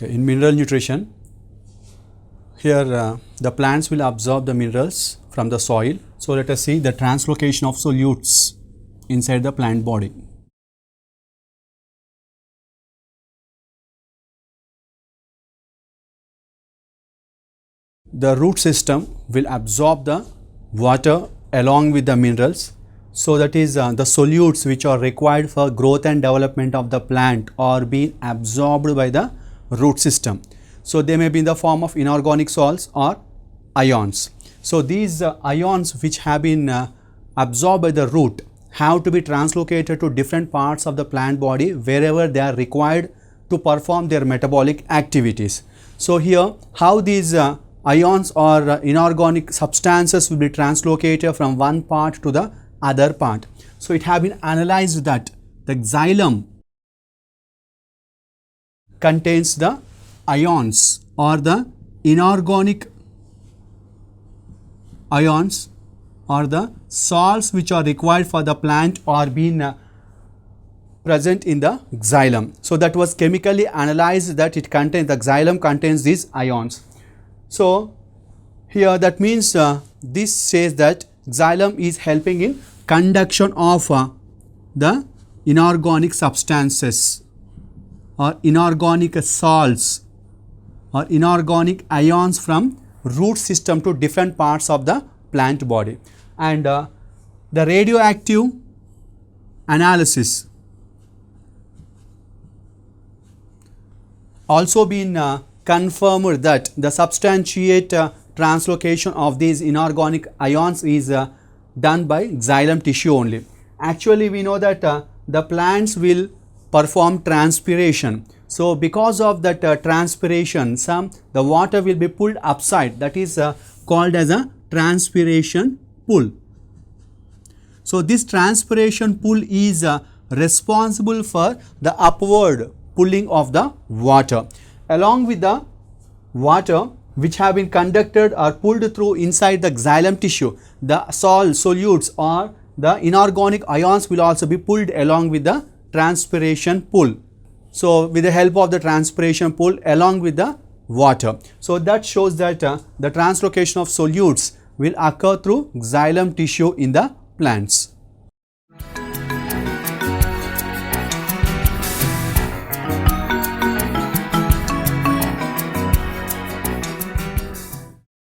Okay, in mineral nutrition, here the plants will absorb the minerals from the soil. So let us see the translocation of solutes inside the plant body. The root system will absorb the water along with the minerals. So that is the solutes which are required for growth and development of the plant are being absorbed by the root system. So they may be in the form of inorganic salts or ions. So these ions which have been absorbed by the root have to be translocated to different parts of the plant body wherever they are required to perform their metabolic activities. So here how these ions or inorganic substances will be translocated from one part to the other part. So it have been analyzed that the xylem contains the ions or the inorganic ions or the salts which are required for the plant are being present in the xylem. So that was chemically analyzed that it contains, the xylem contains these ions. So here that means this says that xylem is helping in conduction of the inorganic substances or inorganic salts or inorganic ions from root system to different parts of the plant body. And the radioactive analysis also been confirmed that the substantiate translocation of these inorganic ions is done by xylem tissue only. Actually we know that the plants will perform transpiration. So because of that transpiration, the water will be pulled upside, that is called as a transpiration pull. So this transpiration pull is responsible for the upward pulling of the water. Along with the water which have been conducted or pulled through inside the xylem tissue, the solutes or the inorganic ions will also be pulled along with the transpiration pull. So with the help of the transpiration pull along with the water. So that shows that the translocation of solutes will occur through xylem tissue in the plants.